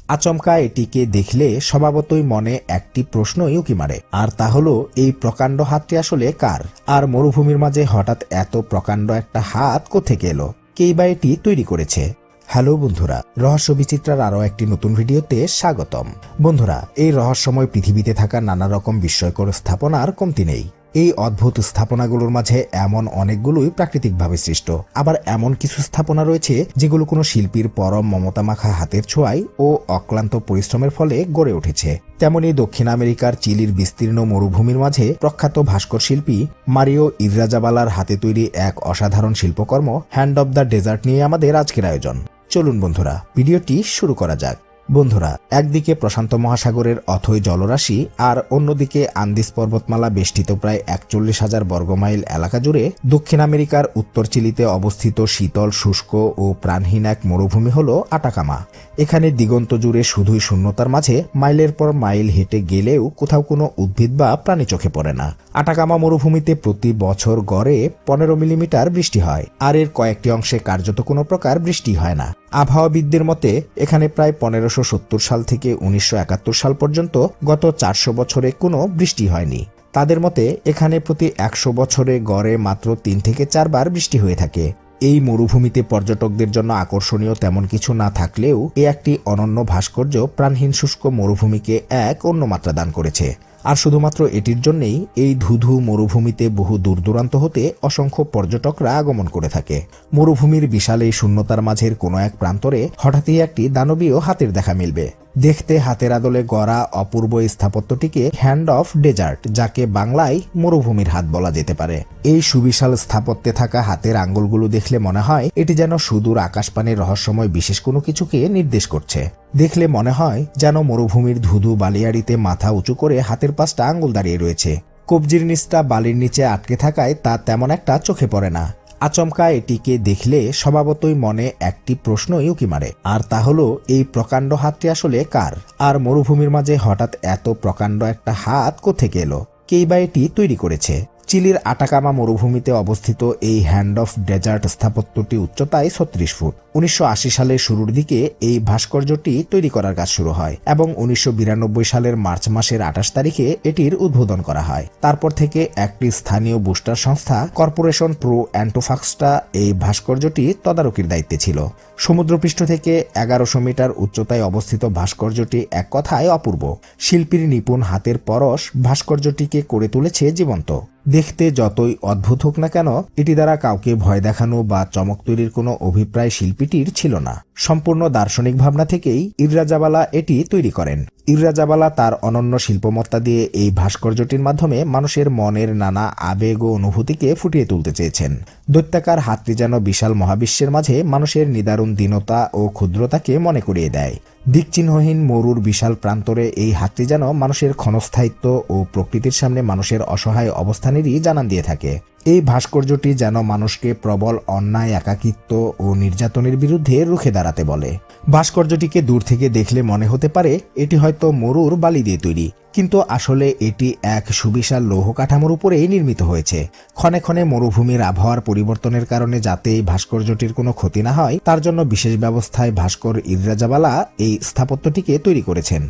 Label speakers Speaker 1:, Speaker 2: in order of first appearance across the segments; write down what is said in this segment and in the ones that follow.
Speaker 1: আচমকা এটিকে দেখলে স্বভাবতই মনে একটি প্রশ্নই উকি মারে, আর তা হলো এই প্রকাণ্ড হাতটি আসলে কার? আর মরুভূমির মাঝে হঠাৎ এত প্রকাণ্ড একটা হাত কোত্থেকে এলো? কেই বা এটি তৈরি করেছে? হ্যালো বন্ধুরা, রহস্য বিচিত্রার আরও একটি নতুন ভিডিওতে স্বাগতম। বন্ধুরা, এই রহস্যময় পৃথিবীতে থাকা নানা রকম বিস্ময়কর স্থাপনার কমতি নেই। এই অদ্ভুত স্থাপনাগুলোর মাঝে এমন অনেকগুলোই প্রাকৃতিকভাবে সৃষ্ট, আবার এমন কিছু স্থাপনা রয়েছে যেগুলো কোনো শিল্পীর পরম মমতামাখা হাতের ছোঁয়ায় ও অক্লান্ত পরিশ্রমের ফলে গড়ে উঠেছে। তেমনি দক্ষিণ আমেরিকার চিলির বিস্তীর্ণ মরুভূমির মাঝে প্রখ্যাত ভাস্কর শিল্পী মারিও ইররাজাবালার হাতে তৈরি এক অসাধারণ শিল্পকর্ম হ্যান্ড অব দ্য ডেজার্ট নিয়ে আমাদের আজকের আয়োজন। চলুন বন্ধুরা, ভিডিওটি শুরু করা যাক। বন্ধুরা, একদিকে প্রশান্ত মহাসাগরের অথই জলরাশি আর অন্যদিকে আন্দিস পর্বতমালা বেষ্টিত প্রায় ৪১,০০০ বর্গমাইল এলাকা জুড়ে দক্ষিণ আমেরিকার উত্তর চিলিতে অবস্থিত শীতল, শুষ্ক ও প্রাণহীন এক মরুভূমি হল আটাকামা। এখানে দিগন্ত জুড়ে শুধুই শূন্যতার মাঝে মাইলের পর মাইল হেঁটে গেলেও কোথাও কোনো উদ্ভিদ বা প্রাণী চোখে পড়ে না। আটাকামা মরুভূমিতে প্রতি বছর গড়ে ১৫ মিলিমিটার বৃষ্টি হয়, আর এর কয়েকটি অংশে কার্যত কোনো প্রকার বৃষ্টি হয় না। আবহাওয়াবিদদের মতে এখানে প্রায় ১৫৭০ সাল থেকে ১৯৭১ সাল পর্যন্ত গত ৪০০ বছরে কোনো বৃষ্টি হয়নি। তাদের মতে এখানে প্রতি ১০০ বছরে গড়ে মাত্র ৩ থেকে ৪ বার বৃষ্টি হয়ে থাকে। এই মরুভূমিতে পর্যটকদের জন্য আকর্ষণীয় তেমন কিছু না থাকলেও এ একটি অনন্য ভাস্কর্য প্রাণহীন শুষ্ক মরুভূমিকে এক অন্য মাত্রা দান করেছে। আর শুধুমাত্র এটির জন্যেই এই ধুধু মরুভূমিতে বহু দূর দূরান্ত হতে অসংখ্য পর্যটকরা আগমন করে থাকে। মরুভূমির বিশাল এই শূন্যতার মাঝের কোনো এক প্রান্তরে হঠাৎই একটি দানবীয় হাতের দেখা মিলবে। দেখতে হাতের আদলে গড়া অপূর্ব স্থাপত্যটিকে হ্যান্ড অফ ডেজার্ট, যাকে বাংলায় মরুভূমির হাত বলা যেতে পারে। এই সুবিশাল স্থাপত্যে থাকা হাতের আঙ্গুলগুলো দেখলে মনে হয় এটি যেন সুদূর আকাশপানের রহস্যময় বিশেষ কোনো কিছুকে নির্দেশ করছে। দেখলে মনে হয় যেন মরুভূমির ধুধু বালিয়াড়িতে মাথা উঁচু করে হাতের ৫টা আঙ্গুল দাঁড়িয়ে রয়েছে। কবজির নিচটা বালির নিচে আটকে থাকায় তা তেমন একটা চোখে পড়ে না। আচমকা এটিকে দেখলে স্বভাবতই মনে একটি প্রশ্নই উকি মারে, আর তা হলো এই প্রকাণ্ড হাতটি আসলে কার? আর মরুভূমির মাঝে হঠাৎ এত প্রকাণ্ড একটা হাত কোত্থেকে এলো? কেই বা এটি তৈরি করেছে? চিলির আটাকামা মরুভূমিতে অবস্থিত এই হ্যান্ড অফ ডেজার্ট স্থাপত্যটি উচ্চতায় ৩৬ ফুট। ১৯৮০ সালের শুরুর দিকে এই ভাস্কর্যটি তৈরি করার কাজ শুরু হয় এবং ১৯৯২ সালের মার্চ মাসের ২৮ তারিখে এটির উদ্বোধন করা হয়। তারপর থেকে একটি স্থানীয় বুস্টার সংস্থা কর্পোরেশন প্রো অ্যান্টোফাক্সটা এই ভাস্কর্যটি তদারকির দায়িত্বে ছিল। সমুদ্রপৃষ্ঠ থেকে ১১০০ মিটার উচ্চতায় অবস্থিত ভাস্কর্যটি এক কথায় অপূর্ব। শিল্পীর নিপুণ হাতের পরশ ভাস্কর্যটিকে করে তুলেছে জীবন্ত। দেখতে যতই অদ্ভুত হোক না কেন, এটি দ্বারা কাউকে ভয় দেখানো বা চমক তৈরির কোনো অভিপ্রায় শিল্পীটির ছিল না। সম্পূর্ণ দার্শনিক ভাবনা থেকেই ইররাজাবালা এটি তৈরি করেন। ইররাজাবালা তার অনন্য শিল্পমত্তা দিয়ে এই ভাস্কর্যটির মাধ্যমে মানুষের মনের নানা আবেগ ও অনুভূতিকে ফুটিয়ে তুলতে চেয়েছেন। দৈত্যাকার হাতটি যেন বিশাল মহাবিশ্বের মাঝে মানুষের নিদারুণ দীনতা ও ক্ষুদ্রতাকে মনে করিয়ে দেয়। দিকচিহ্নহীন মরুর বিশাল প্রান্তরে এই হাতটি যেন মানুষের ক্ষণস্থায়িত্ব ও প্রকৃতির সামনে মানুষের অসহায় অবস্থানেরই জানান দিয়ে থাকে। এই ভাস্কর্যটি যেন মানুষকে প্রবল অন্যায়, একাকিত্ব ও নির্যাতনের বিরুদ্ধে রুখে দাঁড়াতে বলে। ভাস্কর্যটিকে দূর থেকে দেখলে মনে হতে পারে এটি হয়তো মরুর বালি দিয়ে তৈরি, কিন্তু আসলে এটি এক সুবিশাল লৌহ কাঠামোর উপরেই নির্মিত হয়েছে। ক্ষণে ক্ষণে মরুভূমির আবহাওয়ার পরিবর্তনের কারণে যাতে এই ভাস্কর্যটির কোনো ক্ষতি না হয় তার জন্য বিশেষ ব্যবস্থায় ভাস্কর ইররাজাবালা এই স্থাপত্যটিকে তৈরি করেছেন।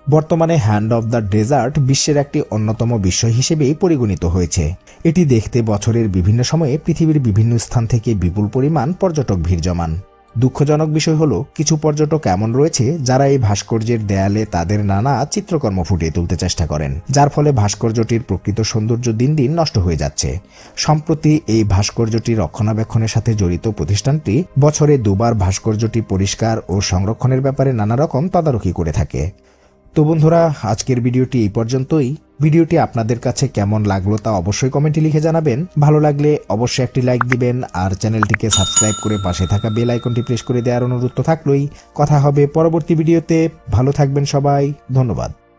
Speaker 1: বর্তমানে হ্যান্ড অব দ্য ডেজার্ট বিশ্বের একটি অন্যতম বিস্ময় হিসেবেই পরিগণিত হয়েছে। এটি দেখতে বছরের বিভিন্ন সময়ে পৃথিবীর বিভিন্ন স্থান থেকে বিপুল পরিমাণ পর্যটক ভিড় জমান। দুঃখজনক বিষয় হলো কিছু পর্যটক এমন রয়েছে যারা এই ভাস্কর্যের দেয়ালে তাদের নানা চিত্রকর্ম ফুটিয়ে তুলতে চেষ্টা করেন, যার ফলে ভাস্কর্যটির প্রকৃত সৌন্দর্য দিন দিন নষ্ট হয়ে যাচ্ছে। সম্প্রতি এই ভাস্কর্যটি রক্ষণাবেক্ষণের সাথে জড়িত প্রতিষ্ঠানটি বছরে ২ বার ভাস্কর্যটি পরিষ্কার ও সংরক্ষণের ব্যাপারে নানা রকম তদারকি করে থাকে। তো বন্ধুরা, আজকের ভিডিওটি এই পর্যন্তই। ভিডিওটি আপনাদের কাছে কেমন লাগলো তা অবশ্যই কমেন্টে লিখে জানাবেন। ভালো লাগলে অবশ্যই একটি লাইক দিবেন, আর চ্যানেলটিকে সাবস্ক্রাইব করে পাশে থাকা বেল আইকনটি প্রেস করে দেওয়ার অনুরোধ তো থাকলোই। কথা হবে পরবর্তী ভিডিওতে। ভালো থাকবেন সবাই, ধন্যবাদ।